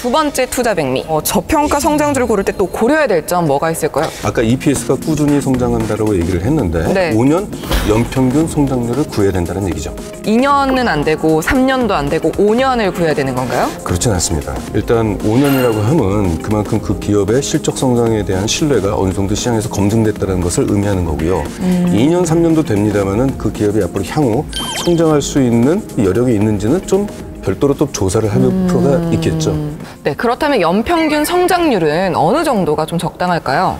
두 번째 투자 백미. 저평가 성장주를 고를 때 또 고려해야 될 점 뭐가 있을까요? 아까 EPS가 꾸준히 성장한다고 얘기를 했는데 네. 5년 연평균 성장률을 구해야 된다는 얘기죠. 2년은 안 되고 3년도 안 되고 5년을 구해야 되는 건가요? 그렇진 않습니다. 일단 5년이라고 하면 그만큼 그 기업의 실적 성장에 대한 신뢰가 어느 정도 시장에서 검증됐다는 것을 의미하는 거고요. 2년, 3년도 됩니다만은 그 기업이 앞으로 향후 성장할 수 있는 여력이 있는지는 좀 별도로 또 조사를 할 필요가 있겠죠. 네, 그렇다면 연평균 성장률은 어느 정도가 좀 적당할까요?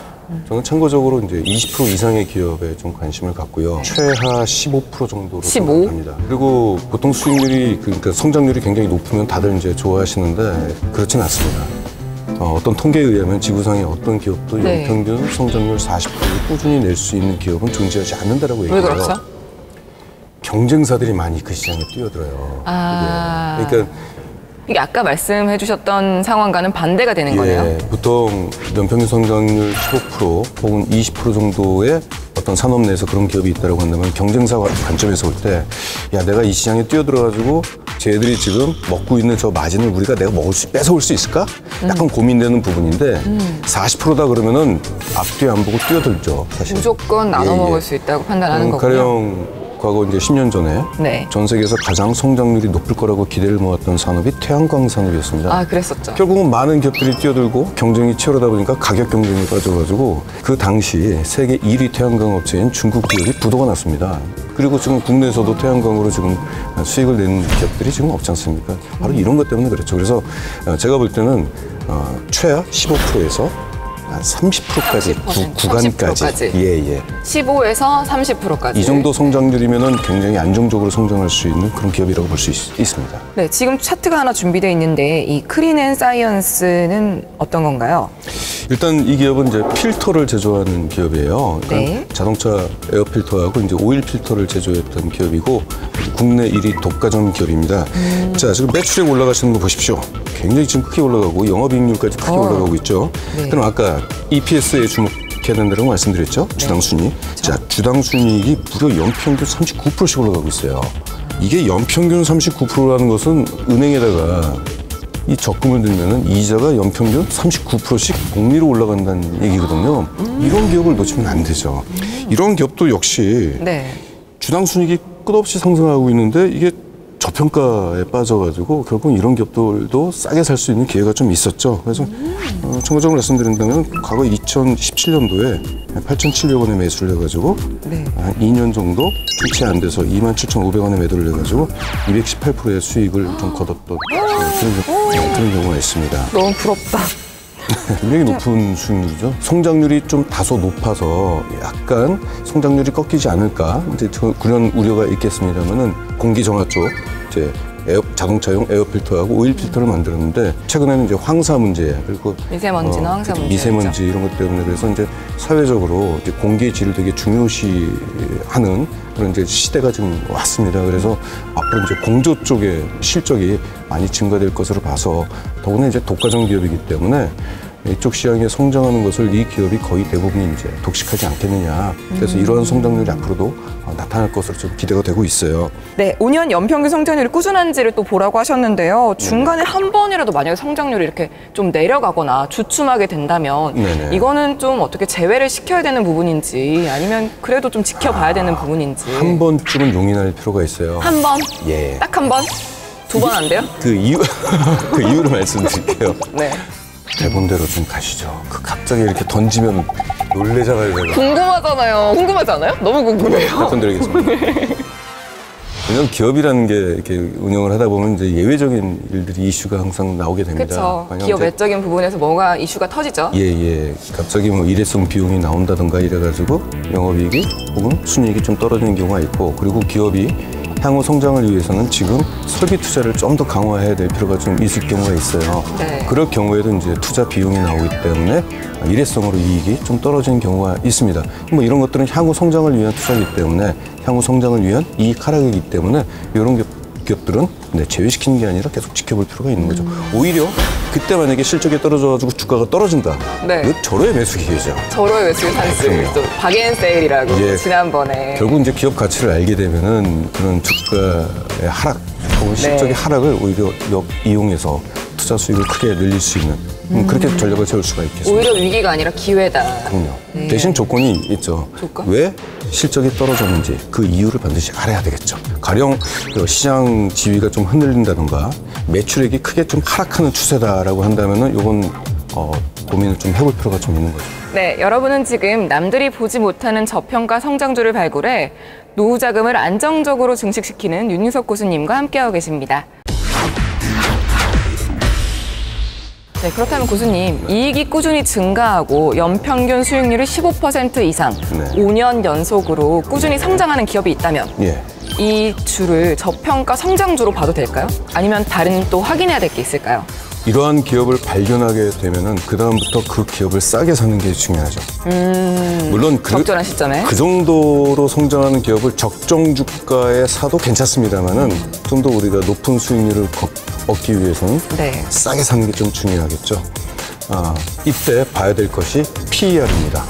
저는 참고적으로 이제 20% 이상의 기업에 좀 관심을 갖고요. 최하 15% 정도로 15? 합니다. 그리고 보통 수익률이 그러니까 성장률이 굉장히 높으면 다들 이제 좋아하시는데 그렇진 않습니다. 어떤 통계에 의하면 지구상의 어떤 기업도 네. 연평균 성장률 40%를 꾸준히 낼 수 있는 기업은 존재하지 않는다라고 왜 얘기해요. 그렇죠? 경쟁사들이 많이 그 시장에 뛰어들어요. 그러니까 이게 아까 말씀해 주셨던 상황과는 반대가 되는 거네요. 보통 연평균 성장률 15% 혹은 20% 정도의 어떤 산업 내에서 그런 기업이 있다고 한다면 경쟁사 관점에서 볼 때 야, 내가 이 시장에 뛰어들어가지고 쟤들이 지금 먹고 있는 저 마진을 우리가 내가 뺏어올 수 있을까? 약간 고민되는 부분인데 40%다 그러면은 앞뒤 안 보고 뛰어들죠, 사실. 무조건 나눠 먹을 수 있다고 판단하는 거군요. 가령 과거 이제 10년 전에 네. 전 세계에서 가장 성장률이 높을 거라고 기대를 모았던 산업이 태양광 산업이었습니다. 아, 그랬었죠. 결국은 많은 기업들이 뛰어들고 경쟁이 치열하다 보니까 가격 경쟁에 빠져가지고 그 당시 세계 1위 태양광 업체인 중국 기업이 부도가 났습니다. 그리고 지금 국내에서도 태양광으로 지금 수익을 내는 기업들이 지금 없지 않습니까? 바로 이런 것 때문에 그렇죠. 그래서 제가 볼 때는 최하 15%에서 한 30%까지 30%, 구간까지. 예. 15에서 30%까지. 이 정도 성장률이면은 굉장히 안정적으로 성장할 수 있는 그런 기업이라고 볼 수 있습니다. 네, 지금 차트가 하나 준비되어 있는데 이 크린앤사이언스는 어떤 건가요? 일단 이 기업은 이제 필터를 제조하는 기업이에요. 그러니까 네. 자동차 에어 필터하고 이제 오일 필터를 제조했던 기업이고 국내 1위 독과점 기업입니다. 자, 지금 매출액 올라가시는 거 보십시오. 굉장히 지금 크게 올라가고 영업이익률까지 크게 올라가고 있죠. 네. 그럼 아까 EPS에 주목해야 된다고 말씀드렸죠. 주당 순이익. 자, 주당 순이익이 무려 연평균 39%씩 올라가고 있어요. 이게 연평균 39%라는 것은 은행에다가 이 적금을 들면은 이자가 연평균 39%씩 복리로 올라간다는 얘기거든요. 이런 기업을 놓치면 안 되죠. 이런 기업도 역시 네. 주당 순이익이 끝없이 상승하고 있는데 이게 저평가에 빠져가지고 결국 이런 기업들도 싸게 살 수 있는 기회가 좀 있었죠. 그래서 총괄적으로 말씀드린다면 과거 2017년도에 8,700원에 매수를 해가지고 네. 한 2년 정도 채 안 돼서 27,500원에 매도를 해가지고 218%의 수익을 좀 거뒀던 그런 경우가 있습니다. 너무 부럽다. 굉장히 높은 수익률이죠. 성장률이 좀 다소 높아서 약간 성장률이 꺾이지 않을까 이제 그런 우려가 있겠습니다만은 공기 정화 쪽 이제 자동차용 에어 필터하고 오일 필터를 만들었는데 최근에는 이제 황사 문제 그리고 미세먼지나 황사 문제 미세먼지 이런 것 때문에 그래서 이제 사회적으로 이제 공기의 질을 되게 중요시하는 그런 이제 시대가 지금 왔습니다. 그래서 앞으로 이제 공조 쪽의 실적이 많이 증가될 것으로 봐서 더구나 이제 독과점 기업이기 때문에 이쪽 시장에 성장하는 것을 이 기업이 거의 대부분이 이제 독식하지 않겠느냐. 그래서 이러한 성장률이 앞으로도 나타날 것으로 좀 기대가 되고 있어요. 네, 5년 연평균 성장률이 꾸준한지를 또 보라고 하셨는데요. 중간에 한 번이라도 만약에 성장률이 이렇게 좀 내려가거나 주춤하게 된다면 네네. 이거는 좀 어떻게 제외를 시켜야 되는 부분인지 아니면 그래도 좀 지켜봐야 되는 부분인지. 한 번쯤은 용인할 필요가 있어요. 한 번? 예. 딱 한 번? 두 번 안 돼요? 그 이유를 말씀드릴게요. 네. 대본대로 좀 가시죠. 그 갑자기 이렇게 던지면 놀래잖아요. 제가. 궁금하잖아요. 궁금하지 않아요? 너무 궁금해요. 답변 드리겠습니다. 왜냐면 기업이라는 게 이렇게 운영을 하다 보면 이제 예외적인 일들이 이슈가 항상 나오게 됩니다. 그렇죠. 기업 외적인 부분에서 뭐가 이슈가 터지죠. 예. 갑자기 뭐 일회성 비용이 나온다든가 이래가지고 영업이익이 혹은 순이익이 좀 떨어지는 경우가 있고 그리고 기업이 향후 성장을 위해서는 지금 설비 투자를 좀 더 강화해야 될 필요가 좀 있을 경우가 있어요. 네. 그럴 경우에도 이제 투자 비용이 나오기 때문에 일회성으로 이익이 좀 떨어지는 경우가 있습니다. 뭐 이런 것들은 향후 성장을 위한 투자이기 때문에 향후 성장을 위한 이익 하락이기 때문에 이런 기업들은 제외시키는 게 아니라 계속 지켜볼 필요가 있는 거죠. 오히려 그때 만약에 실적이 떨어져가지고 주가가 떨어진다. 네. 이거 절호의 매수 기회죠. 절호의 매수 찬스. 또 박앤세일이라고 예. 지난번에. 결국 이제 기업 가치를 알게 되면은 그런 주가의 하락 혹은 실적의 하락을 오히려 이용해서 투자 수익을 크게 늘릴 수 있는 그렇게 전략을 세울 수가 있겠습니다. 오히려 위기가 아니라 기회다. 그럼요. 네. 대신 조건이 있죠. 조건? 왜 실적이 떨어졌는지 그 이유를 반드시 알아야 되겠죠. 가령 시장 지위가 좀 흔들린다던가 매출액이 크게 좀 하락하는 추세다라고 한다면은 이건 고민을 좀 해볼 필요가 좀 있는 거죠. 네, 여러분은 지금 남들이 보지 못하는 저평가 성장주를 발굴해 노후 자금을 안정적으로 증식시키는 윤유석 고수님과 함께하고 계십니다. 네, 그렇다면 고수님, 이익이 꾸준히 증가하고 연평균 수익률이 15% 이상, 네. 5년 연속으로 꾸준히 성장하는 기업이 있다면 예. 이 주를 저평가 성장주로 봐도 될까요? 아니면 다른 또 확인해야 될 게 있을까요? 이러한 기업을 발견하게 되면은 그 다음부터 그 기업을 싸게 사는 게 중요하죠. 물론 적절한 시점에. 그 정도로 성장하는 기업을 적정 주가에 사도 괜찮습니다만은 좀 더 우리가 높은 수익률을 얻기 위해서는 네. 싸게 사는 게 좀 중요하겠죠. 이때 봐야 될 것이 PER입니다.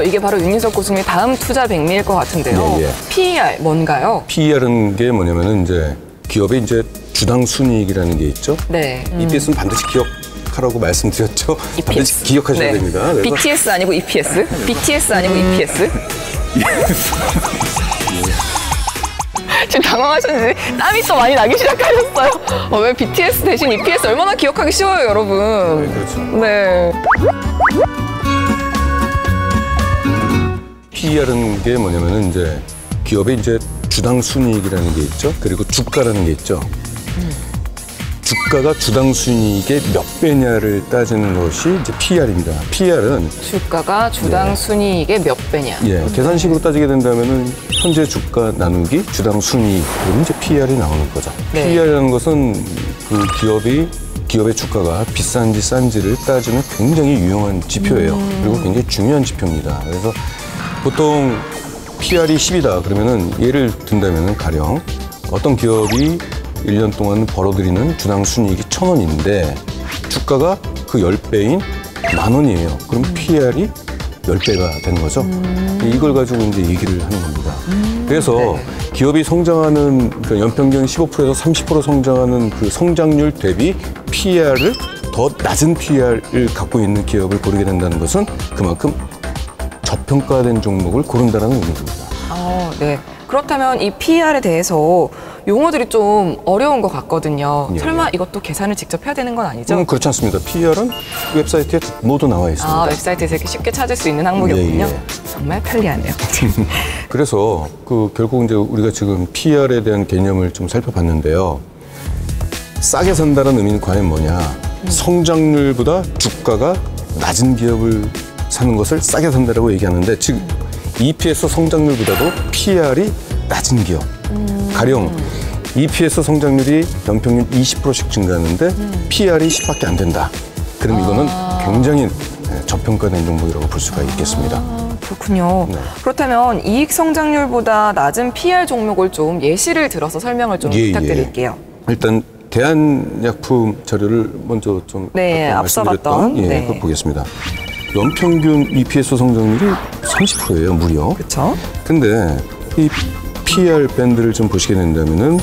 이게 바로 윤유석 고수님의 다음 투자 백미일 것 같은데요. 예, 예. PER 뭔가요? PER은 게 뭐냐면은 이제 기업의 이제 주당 순이익이라는 게 있죠. 네. EPS는 반드시 기억하라고 말씀드렸죠. 반드시 기억하셔야 됩니다. 그래서 BTS 아니고 EPS? BTS 아니고 EPS? 지금 당황하셨는데 땀이 또 많이 나기 시작하셨어요. 왜 BTS 대신 EPS 얼마나 기억하기 쉬워요, 여러분. 네, 그렇죠. 네. PER은 게 뭐냐면은 이제 기업의 이제 주당 순이익이라는 게 있죠. 그리고 주가라는 게 있죠. 주가가 주당 순이익의 몇 배냐를 따지는 것이 이제 PER입니다. PER은 주가가 주당 순이익의 몇 배냐? 계산식으로 따지게 된다면은 현재 주가 나누기 주당 순이익 그럼 이제 PER이 나오는 거죠. 네. PER이라는 것은 그 기업의 주가가 비싼지 싼지를 따지는 굉장히 유용한 지표예요. 그리고 굉장히 중요한 지표입니다. 그래서 보통 PER이 10이다 그러면은 예를 든다면은 가령 어떤 기업이 1년 동안 벌어들이는 주당 순이익이 1,000원인데 주가가 그 10배인 10,000원이에요. 그럼 PER이 10배가 되는 거죠. 이걸 가지고 이제 얘기를 하는 겁니다. 그래서 기업이 성장하는 그 연평균 15%에서 30% 성장하는 그 성장률 대비 PER을 더 낮은 PER을 갖고 있는 기업을 고르게 된다는 것은 그만큼 저평가된 종목을 고른다는 의미입니다. 네. 그렇다면 이 PER에 대해서 용어들이 좀 어려운 것 같거든요. 예. 설마 이것도 계산을 직접 해야 되는 건 아니죠? 그렇지 않습니다. PER은 웹사이트에 모두 나와 있습니다. 웹사이트에서 이렇게 쉽게 찾을 수 있는 항목이었군요. 예. 정말 편리하네요. 그래서 결국 이제 우리가 지금 PER에 대한 개념을 좀 살펴봤는데요. 싸게 산다는 의미는 과연 뭐냐? 성장률보다 주가가 낮은 기업을 사는 것을 싸게 산다라고 얘기하는데 즉 EPS 성장률보다도 PER이 낮은 기업. 가령 EPS 성장률이 연평균 20%씩 증가하는데 PER이 10밖에 안 된다. 그럼 이거는 굉장히 저평가된 종목이라고 볼 수가 있겠습니다. 그렇군요. 네. 그렇다면 이익 성장률보다 낮은 PER 종목을 좀 예시를 들어서 설명을 좀 부탁드릴게요. 일단 대한약품 자료를 먼저 좀 앞서 봤던 그걸 보겠습니다. 연평균 EPS 성장률이 30%예요, 무려. 그렇죠. 근데 이 PER 밴드를 좀 보시게 된다면은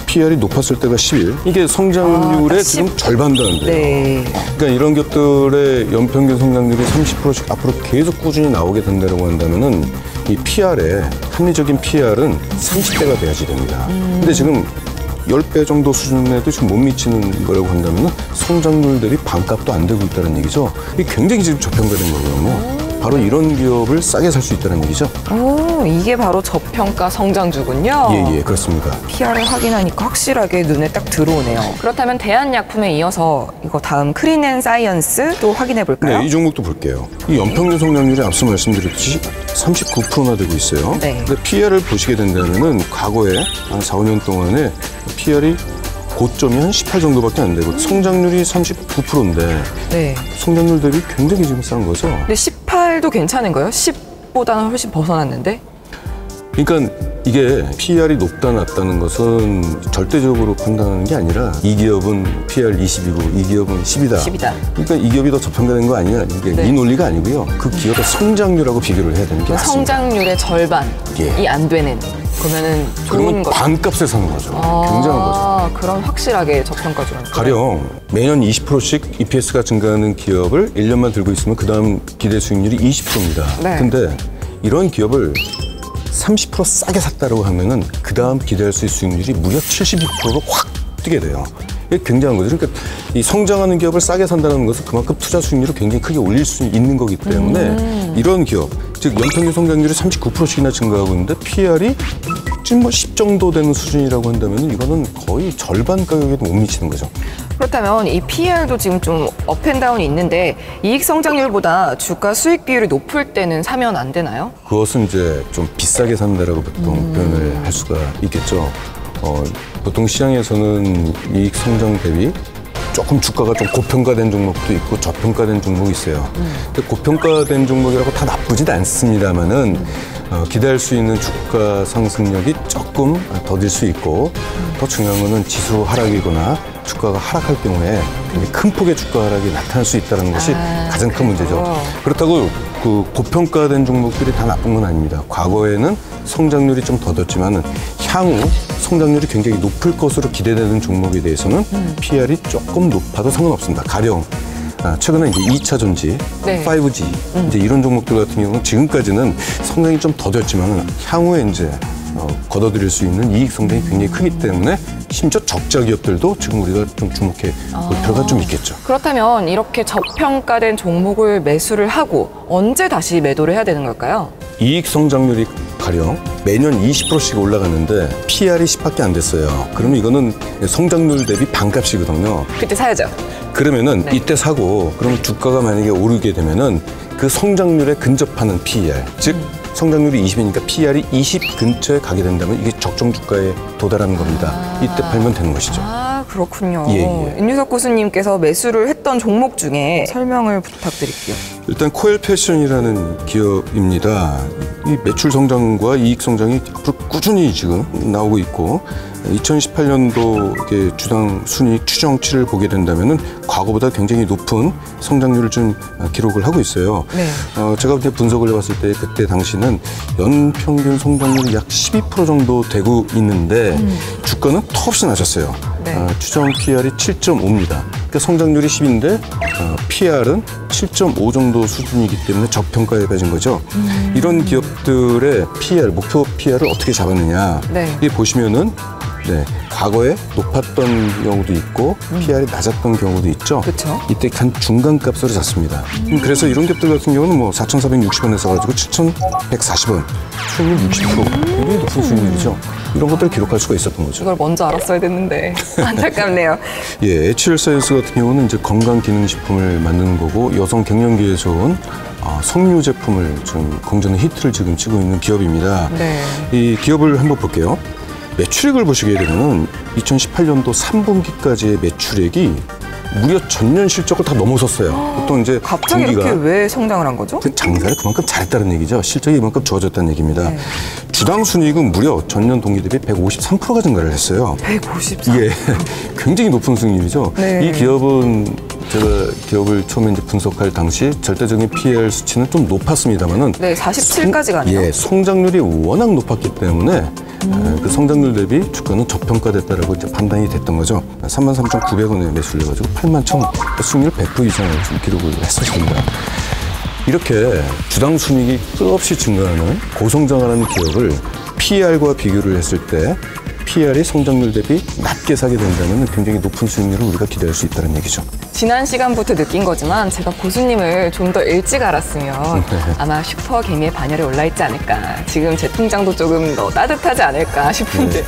PER이 높았을 때가 11. 이게 성장률의 지금 절반다는데요. 네. 그러니까 이런 것들의 연평균 성장률이 30%씩 앞으로 계속 꾸준히 나오게 된다고 한다면은 이 PER의 합리적인 PER은 30배가 돼야지 됩니다. 근데 지금 10배 정도 수준에도 지금 못 미치는 거라고 한다면 성장률 대비 반값도 안 되고 있다는 얘기죠. 이게 굉장히 지금 저평가된 거거든요. 바로 이런 기업을 싸게 살 수 있다는 얘기죠. 이게 바로 저평가 성장주군요. 예, 그렇습니다. PER을 확인하니까 확실하게 눈에 딱 들어오네요. 그렇다면 대한약품에 이어서 이거 다음 크린앤사이언스도 확인해 볼까요? 네, 이 종목도 볼게요. 이 연평균 성장률이 앞서 말씀드렸듯이 39%나 되고 있어요. 네. 근데 PER을 보시게 된다면은 과거에 한 4, 5년 동안에 PER이 고점이 한 18 정도밖에 안 되고 성장률이 39%인데 네. 성장률 대비 굉장히 지금 싼 거죠. 근데 18도 괜찮은 거예요? 10보다는 훨씬 벗어났는데? 그러니까 이게 PER이 높다 낮다는 것은 절대적으로 판단하는 게 아니라 이 기업은 PER 20이고 이 기업은 10이다. 10이다. 그러니까 이 기업이 더 저평가된 거 아니냐. 이게 네. 이 논리가 아니고요. 그 기업의 성장률하고 비교를 해야 되는 게 맞습니다. 성장률의 절반이 예. 안 되는 그러면은 좋은 그러면 거죠. 반값에 사는 거죠. 굉장한 거죠. 그런 확실하게 저평가주는 가령 매년 20%씩 EPS가 증가하는 기업을 1년만 들고 있으면 그 다음 기대 수익률이 20%입니다. 네. 근데 이런 기업을 30% 싸게 샀다고 하면은 그 다음 기대할 수 있는 수익률이 무려 76%로 확 뛰게 돼요. 이게 굉장한 거죠. 그러니까 이 성장하는 기업을 싸게 산다는 것은 그만큼 투자 수익률을 굉장히 크게 올릴 수 있는 거기 때문에 이런 기업, 즉 연평균 성장률이 39%씩이나 증가하고 있는데 PER이 지금 뭐 10 정도 되는 수준이라고 한다면 이거는 거의 절반 가격에도 못 미치는 거죠. 그렇다면 이 PER도 지금 좀 업앤다운이 있는데 이익 성장률보다 주가 수익 비율이 높을 때는 사면 안 되나요? 그것은 이제 좀 비싸게 산다라고 보통 표현을 할 수가 있겠죠. 보통 시장에서는 이익 성장 대비 조금 주가가 좀 고평가된 종목도 있고 저평가된 종목이 있어요. 근데 고평가된 종목이라고 다 나쁘진 않습니다만은 기대할 수 있는 주가 상승력이 조금 더딜 수 있고 더 중요한 거는 지수 하락이거나 주가가 하락할 경우에 굉장히 큰 폭의 주가 하락이 나타날 수 있다는 것이 가장 큰 문제죠. 그렇다고 그 고평가된 종목들이 다 나쁜 건 아닙니다. 과거에는 성장률이 좀 더뎠지만은 향후 성장률이 굉장히 높을 것으로 기대되는 종목에 대해서는 PER이 조금 높아도 상관없습니다. 가령 최근에 이제 2차 전지, 네. 5G 이제 이런 종목들 같은 경우는 지금까지는 성장이 좀 더뎠지만은 향후에 이제 걷어들일 수 있는 이익 성장이 굉장히 크기 때문에 심지어 적자 기업들도 지금 우리가 좀 주목해 볼 필요가 좀 있겠죠. 그렇다면 이렇게 저평가된 종목을 매수를 하고 언제 다시 매도를 해야 되는 걸까요? 이익 성장률이 가령 매년 20%씩 올라갔는데 PER이 10밖에 안 됐어요. 그러면 이거는 성장률 대비 반값이거든요. 그때 사야죠. 그러면은 네. 이때 사고 그러면 주가가 만약에 오르게 되면은 그 성장률에 근접하는 PER, 즉 성장률이 20이니까 PER이 20 근처에 가게 된다면 이게 적정 주가에 도달하는 겁니다. 이때 팔면 되는 것이죠. 그렇군요. 예. 임유석 교수님께서 매수를 했던 종목 중에 설명을 부탁드릴게요. 일단 코엘 패션이라는 기업입니다. 이 매출 성장과 이익 성장이 앞으로 꾸준히 지금 나오고 있고 2018년도 주당 순이익 추정치를 보게 된다면은 과거보다 굉장히 높은 성장률을 좀 기록을 하고 있어요. 네. 제가 그때 분석을 해봤을 때 그때 당시는 연평균 성장률이 약 12% 정도 되고 있는데 주가는 턱없이 낮았어요. 네. 추정 PER이 7.5입니다. 그러니까 성장률이 10인데 PER은 7.5 정도 수준이기 때문에 저평가에 빠진 거죠. 이런 기업들의 PER, 목표 PER을 어떻게 잡았느냐. 네. 이게 보시면은 과거에 높았던 경우도 있고 PER이 낮았던 경우도 있죠. 그쵸. 이때 한 중간값으로 잡습니다. 그래서 이런 기업들 같은 경우는 뭐 4,460원에서 가지고 7,140원, 수익률 60%, 굉장히 높은 수익률이죠. 이런 것들을 기록할 수가 있었던 거죠. 이걸 먼저 알았어야 됐는데 안타깝네요. HL 사이언스 같은 경우는 이제 건강기능식품을 만드는 거고 여성 갱년기에 좋은 석류 제품을 좀 공전의 히트를 지금 치고 있는 기업입니다. 네. 이 기업을 한번 볼게요. 매출액을 보시게 되면 2018년도 3분기까지의 매출액이 무려 전년 실적을 다 넘어섰어요. 보통 이제 갑자기 분기가 이렇게 왜 성장을 한 거죠? 장사를 그만큼 잘했다는 얘기죠. 실적이 이만큼 좋아졌다는 얘기입니다. 네. 주당 순이익은 무려 전년 동기 대비 153%가 증가를 했어요. 154. 예, 굉장히 높은 수익률이죠. 네. 이 기업은 제가 기업을 처음에 이제 분석할 당시 절대적인 PER 수치는 좀 높았습니다만은 네, 47까지 가네요. 예, 성장률이 워낙 높았기 때문에 그 성장률 대비 주가는 저평가됐다라고 이제 판단이 됐던 거죠. 33,900원에 매수를 해가지고 81,000원, 수익률 100% 이상을 좀 기록을 했었습니다. 이렇게 주당 순이익이 끝없이 증가하는 고성장하는 기업을 PER과 비교를 했을 때 PER이 성장률 대비 낮게 사게 된다면 굉장히 높은 수익률을 우리가 기대할 수 있다는 얘기죠. 지난 시간부터 느낀 거지만 제가 교수님을 좀 더 일찍 알았으면 아마 슈퍼 개미의 반열에 올라있지 않을까. 지금 제 통장도 조금 더 따뜻하지 않을까 싶은데.